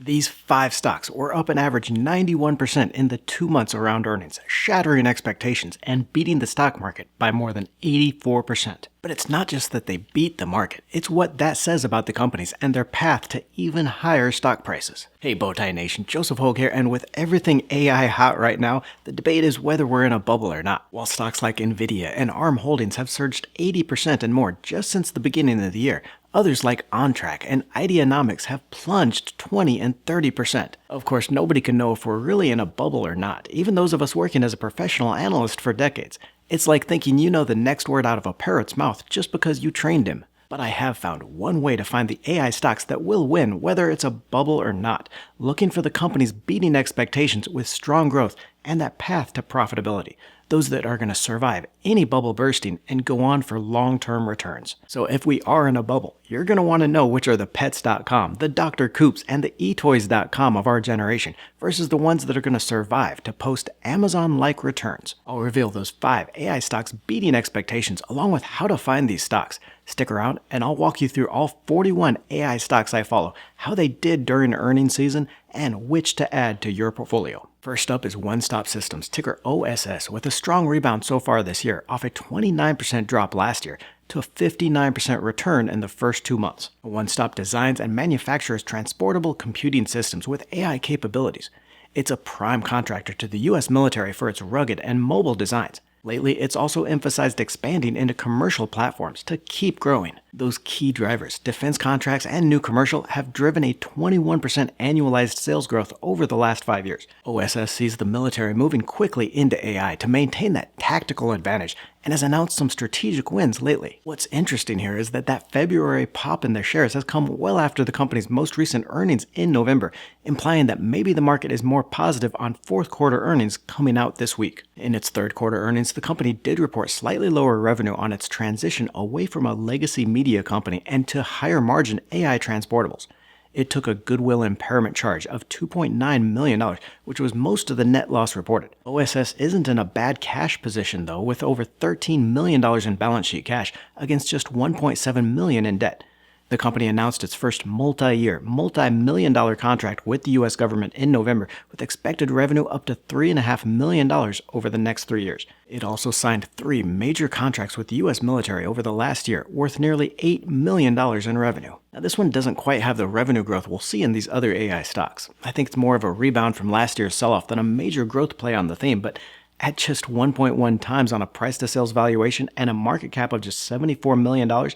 These 5 stocks were up an average 91% in the 2 months around earnings, shattering expectations and beating the stock market by more than 84%. But it's not just that they beat the market, it's what that says about the companies and their path to even higher stock prices. Hey Bowtie Nation, Joseph Hogue here, and with everything AI hot right now, the debate is whether we're in a bubble or not. While stocks like Nvidia and ARM Holdings have surged 80% and more just since the beginning of the year, others like OnTrack and Ideanomics have plunged 20 and 30%. Of course, nobody can know if we're really in a bubble or not, even those of us working as a professional analyst for decades. It's like thinking you know the next word out of a parrot's mouth just because you trained him. But I have found one way to find the AI stocks that will win whether it's a bubble or not, looking for the companies beating expectations with strong growth and that path to profitability. Those that are going to survive any bubble bursting and go on for long-term returns. So if we are in a bubble, you're going to want to know which are the Pets.com, the Dr. Coops, and the eToys.com of our generation versus the ones that are going to survive to post Amazon-like returns. I'll reveal those 5 AI stocks beating expectations along with how to find these stocks. Stick around and I'll walk you through all 41 AI stocks I follow, how they did during earnings season, and which to add to your portfolio. First up is One Stop Systems, ticker OSS, with a strong rebound so far this year, off a 29% drop last year to a 59% return in the first 2 months. One Stop designs and manufactures transportable computing systems with AI capabilities. It's a prime contractor to the US military for its rugged and mobile designs. Lately, it's also emphasized expanding into commercial platforms to keep growing. Those key drivers, defense contracts and new commercial, have driven a 21% annualized sales growth over the last 5 years. OSS sees the military moving quickly into AI to maintain that tactical advantage and has announced some strategic wins lately. What's interesting here is that February pop in their shares has come well after the company's most recent earnings in November, implying that maybe the market is more positive on fourth quarter earnings coming out this week. In its third quarter earnings, the company did report slightly lower revenue on its transition away from a legacy media company and to higher margin AI transportables. It took a goodwill impairment charge of $2.9 million, which was most of the net loss reported. OSS isn't in a bad cash position though, with over $13 million in balance sheet cash against just $1.7 million in debt. The company announced its first multi-year, multi-million-dollar contract with the U.S. government in November, with expected revenue up to $3.5 million over the next 3 years. It also signed 3 major contracts with the U.S. military over the last year, worth nearly $8 million in revenue. Now, this one doesn't quite have the revenue growth we'll see in these other AI stocks. I think it's more of a rebound from last year's sell-off than a major growth play on the theme, but at just 1.1 times on a price-to-sales valuation and a market cap of just $74 million,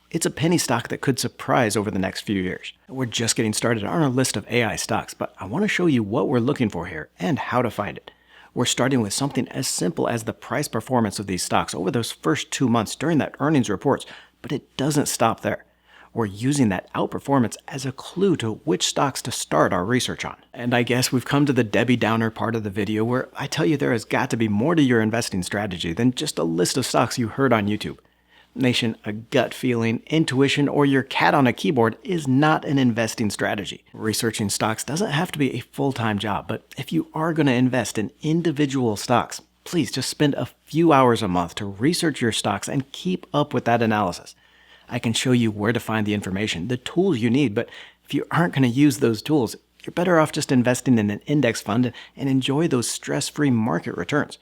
it's a penny stock that could surprise over the next few years. We're just getting started on our list of AI stocks, but I want to show you what we're looking for here and how to find it. We're starting with something as simple as the price performance of these stocks over those first 2 months during that earnings reports, but it doesn't stop there. We're using that outperformance as a clue to which stocks to start our research on. And I guess we've come to the Debbie Downer part of the video where I tell you there has got to be more to your investing strategy than just a list of stocks you heard on YouTube. Nation, a gut feeling, intuition, or your cat on a keyboard is not an investing strategy. Researching stocks doesn't have to be a full-time job, but if you are going to invest in individual stocks, please just spend a few hours a month to research your stocks and keep up with that analysis. I can show you where to find the information, the tools you need, but if you aren't going to use those tools, you're better off just investing in an index fund and enjoy those stress-free market returns.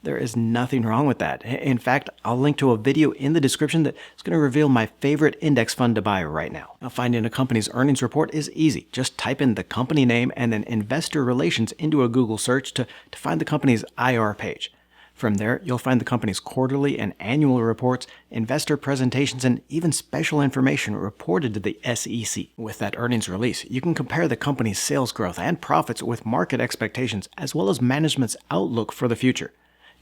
There is nothing wrong with that. In fact, I'll link to a video in the description that is going to reveal my favorite index fund to buy right now. Now, finding a company's earnings report is easy. Just type in the company name and then investor relations into a Google search to find the company's IR page. From there, you'll find the company's quarterly and annual reports, investor presentations, and even special information reported to the SEC. With that earnings release, you can compare the company's sales growth and profits with market expectations, as well as management's outlook for the future.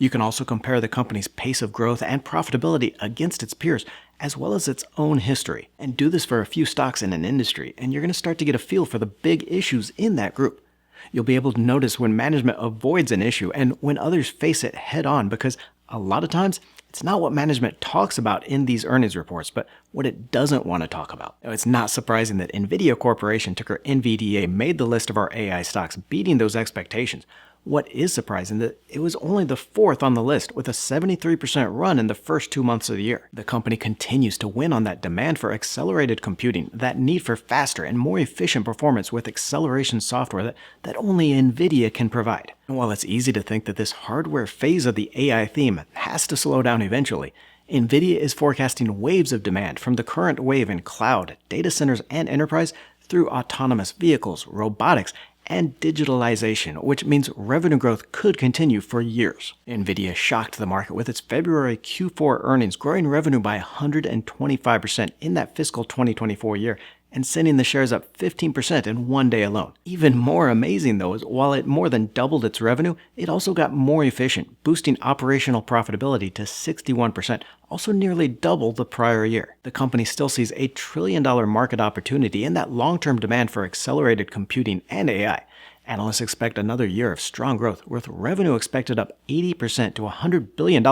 You can also compare the company's pace of growth and profitability against its peers, as well as its own history. And do this for a few stocks in an industry, and you're going to start to get a feel for the big issues in that group. You'll be able to notice when management avoids an issue and when others face it head on, because a lot of times, it's not what management talks about in these earnings reports, but what it doesn't want to talk about. Now, it's not surprising that Nvidia Corporation, ticker NVDA, made the list of our AI stocks, beating those expectations. What is surprising is that it was only the fourth on the list with a 73% run in the first 2 months of the year. The company continues to win on that demand for accelerated computing, that need for faster and more efficient performance with acceleration software that only Nvidia can provide. And while it's easy to think that this hardware phase of the AI theme has to slow down eventually, Nvidia is forecasting waves of demand from the current wave in cloud, data centers, and enterprise through autonomous vehicles, robotics, and digitalization, which means revenue growth could continue for years. Nvidia shocked the market with its February Q4 earnings, growing revenue by 125% in that fiscal 2024 year, and sending the shares up 15% in one day alone. Even more amazing though is while it more than doubled its revenue, it also got more efficient, boosting operational profitability to 61%, also nearly double the prior year. The company still sees a $1 trillion market opportunity in that long-term demand for accelerated computing and AI. Analysts expect another year of strong growth, with revenue expected up 80% to $100 billion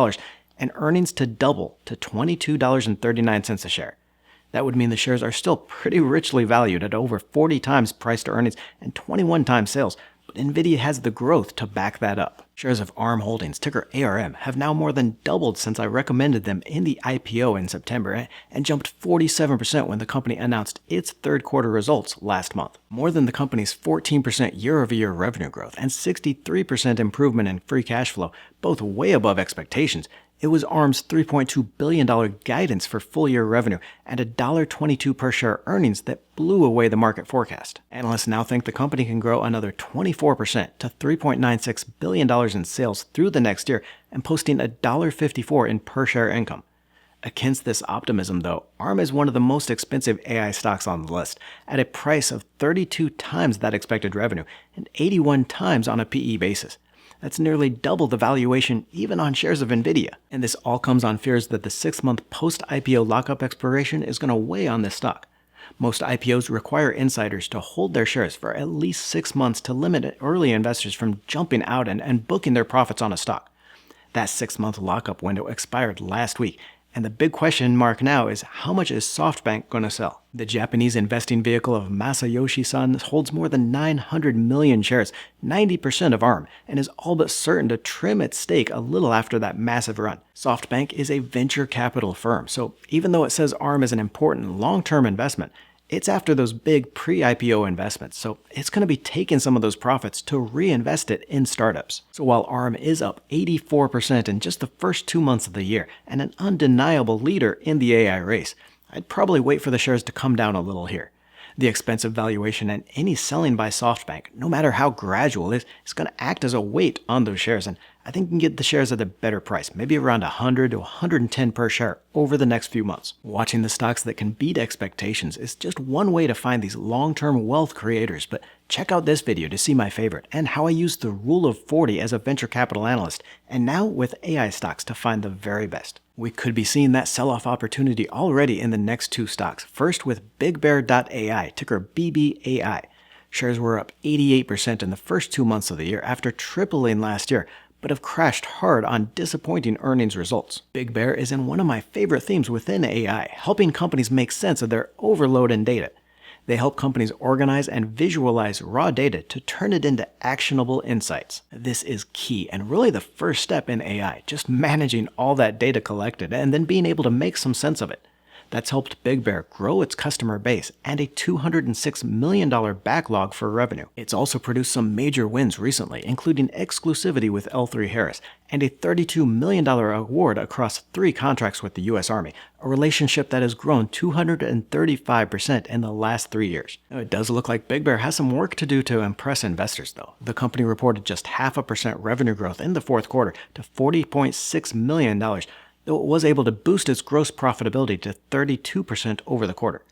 and earnings to double to $22.39 a share. That would mean the shares are still pretty richly valued at over 40 times price to earnings and 21 times sales, but Nvidia has the growth to back that up. Shares of ARM Holdings, ticker ARM, have now more than doubled since I recommended them in the IPO in September and jumped 47% when the company announced its third quarter results last month. More than the company's 14% year-over-year revenue growth and 63% improvement in free cash flow, both way above expectations. It was ARM's $3.2 billion guidance for full-year revenue and $1.22 per share earnings that blew away the market forecast. Analysts now think the company can grow another 24% to $3.96 billion in sales through the next year and posting $1.54 in per share income. Against this optimism, though, ARM is one of the most expensive AI stocks on the list, at a price of 32 times that expected revenue and 81 times on a PE basis. That's nearly double the valuation even on shares of Nvidia. And this all comes on fears that the 6-month post-IPO lockup expiration is going to weigh on this stock. Most IPOs require insiders to hold their shares for at least 6 months to limit early investors from jumping out and booking their profits on a stock. That 6-month lockup window expired last week, and the big question mark now is how much is SoftBank going to sell? The Japanese investing vehicle of Masayoshi Son holds more than 900 million shares, 90% of ARM, and is all but certain to trim its stake a little after that massive run. SoftBank is a venture capital firm, so even though it says ARM is an important long-term investment, it's after those big pre-IPO investments, so it's going to be taking some of those profits to reinvest it in startups. So while ARM is up 84% in just the first 2 months of the year and an undeniable leader in the AI race, I'd probably wait for the shares to come down a little here. The expensive valuation and any selling by SoftBank, no matter how gradual, is going to act as a weight on those shares, and I think you can get the shares at a better price, maybe around 100 to 110 per share over the next few months. Watching the stocks that can beat expectations is just one way to find these long-term wealth creators, but check out this video to see my favorite and how I use the rule of 40 as a venture capital analyst, and now with AI stocks to find the very best. We could be seeing that sell-off opportunity already in the next 2 stocks. First with BigBear.ai, ticker BBAI. Shares were up 88% in the first 2 months of the year after tripling last year, but have crashed hard on disappointing earnings results. Big Bear is in one of my favorite themes within AI, helping companies make sense of their overload in data. They help companies organize and visualize raw data to turn it into actionable insights. This is key and really the first step in AI, just managing all that data collected and then being able to make some sense of it. That's helped Big Bear grow its customer base and a $206 million backlog for revenue. It's also produced some major wins recently, including exclusivity with L3Harris and a $32 million award across 3 contracts with the U.S. Army, a relationship that has grown 235% in the last 3 years. Now, it does look like Big Bear has some work to do to impress investors, though. The company reported just 0.5% revenue growth in the fourth quarter to $40.6 million, though it was able to boost its gross profitability to 32% over the quarter.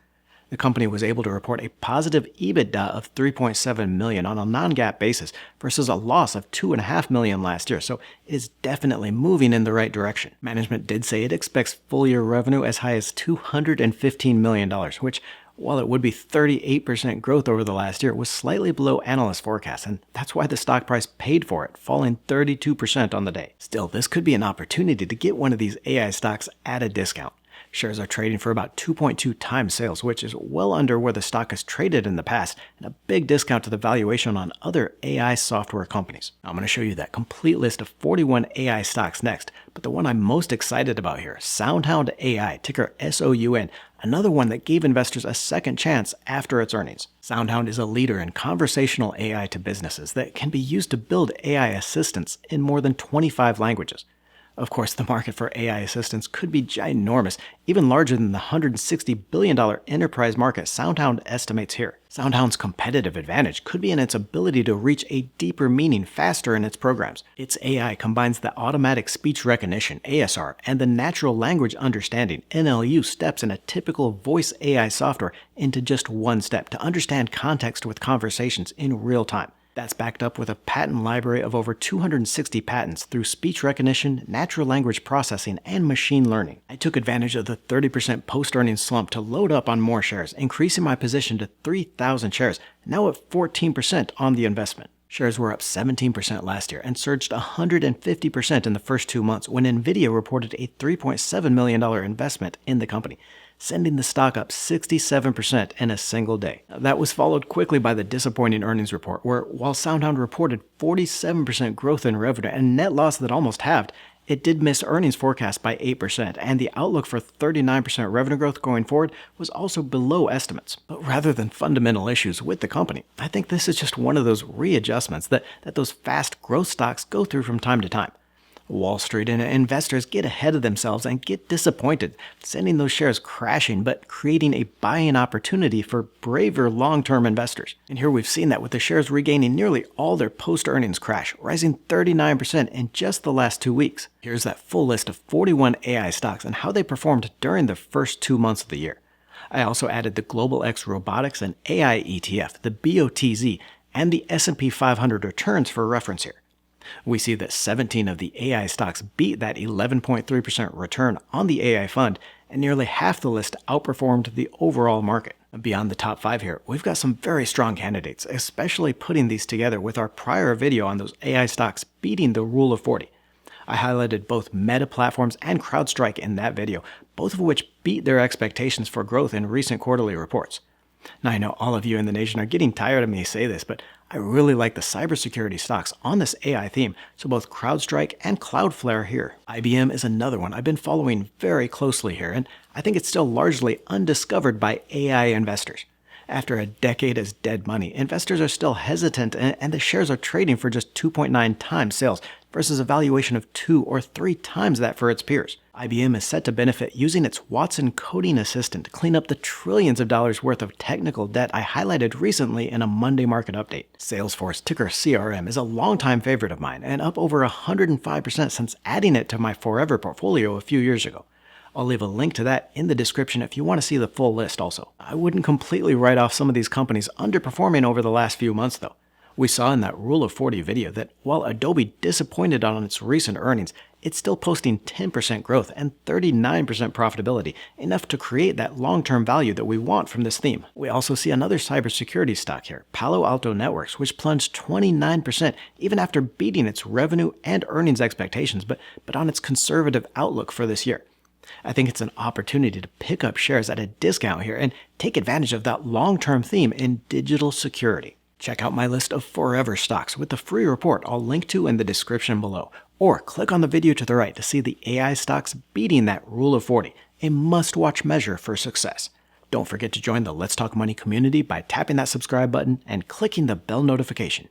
The company was able to report a positive EBITDA of $3.7 million on a non-GAAP basis versus a loss of $2.5 million last year, so it is definitely moving in the right direction. Management did say it expects full-year revenue as high as $215 million, which, while it would be 38% growth over the last year, was slightly below analyst forecasts, and that's why the stock price paid for it, falling 32% on the day. Still, this could be an opportunity to get one of these AI stocks at a discount. Shares are trading for about 2.2 times sales, which is well under where the stock has traded in the past, and a big discount to the valuation on other AI software companies. Now, I'm going to show you that complete list of 41 AI stocks next, but the one I'm most excited about here, Soundhound AI, ticker SOUN, another one that gave investors a second chance after its earnings. Soundhound is a leader in conversational AI to businesses that can be used to build AI assistants in more than 25 languages. Of course, the market for AI assistants could be ginormous, even larger than the $160 billion enterprise market Soundhound estimates here. Soundhound's competitive advantage could be in its ability to reach a deeper meaning faster in its programs. Its AI combines the automatic speech recognition, ASR, and the natural language understanding, NLU, steps in a typical voice AI software into just one step to understand context with conversations in real time. That's backed up with a patent library of over 260 patents through speech recognition, natural language processing, and machine learning. I took advantage of the 30% post-earnings slump to load up on more shares, increasing my position to 3,000 shares, now at 14% on the investment. Shares were up 17% last year and surged 150% in the first 2 months when Nvidia reported a $3.7 million investment in the company, sending the stock up 67% in a single day. That was followed quickly by the disappointing earnings report, where while Soundhound reported 47% growth in revenue and net loss that almost halved, it did miss earnings forecast by 8%, and the outlook for 39% revenue growth going forward was also below estimates. But rather than fundamental issues with the company, I think this is just one of those readjustments that those fast growth stocks go through from time to time. Wall Street and investors get ahead of themselves and get disappointed, sending those shares crashing but creating a buying opportunity for braver long-term investors. And here we've seen that with the shares regaining nearly all their post-earnings crash, rising 39% in just the last 2 weeks. Here's that full list of 41 AI stocks and how they performed during the first 2 months of the year. I also added the Global X Robotics and AI ETF, the BOTZ, and the S&P 500 returns for reference here. We see that 17 of the AI stocks beat that 11.3% return on the AI fund, and nearly half the list outperformed the overall market. Beyond the top 5 here, we've got some very strong candidates, especially putting these together with our prior video on those AI stocks beating the Rule of 40. I highlighted both Meta Platforms and CrowdStrike in that video, both of which beat their expectations for growth in recent quarterly reports. Now, I know all of you in the nation are getting tired of me say this, but I really like the cybersecurity stocks on this AI theme, so both CrowdStrike and Cloudflare here. IBM is another one I've been following very closely here, and I think it's still largely undiscovered by AI investors. After a decade as dead money, investors are still hesitant, and the shares are trading for just 2.9 times sales versus a valuation of 2 or 3 times that for its peers. IBM is set to benefit using its Watson coding assistant to clean up the trillions of dollars worth of technical debt I highlighted recently in a Monday market update. Salesforce, ticker CRM, is a longtime favorite of mine and up over 105% since adding it to my Forever portfolio a few years ago. I'll leave a link to that in the description if you want to see the full list also. I wouldn't completely write off some of these companies underperforming over the last few months though. We saw in that Rule of 40 video that while Adobe disappointed on its recent earnings, it's still posting 10% growth and 39% profitability, enough to create that long-term value that we want from this theme. We also see another cybersecurity stock here, Palo Alto Networks, which plunged 29% even after beating its revenue and earnings expectations, but on its conservative outlook for this year. I think it's an opportunity to pick up shares at a discount here and take advantage of that long-term theme in digital security. Check out my list of Forever stocks with the free report I'll link to in the description below, or click on the video to the right to see the AI stocks beating that Rule of 40, a must-watch measure for success. Don't forget to join the Let's Talk Money community by tapping that subscribe button and clicking the bell notification.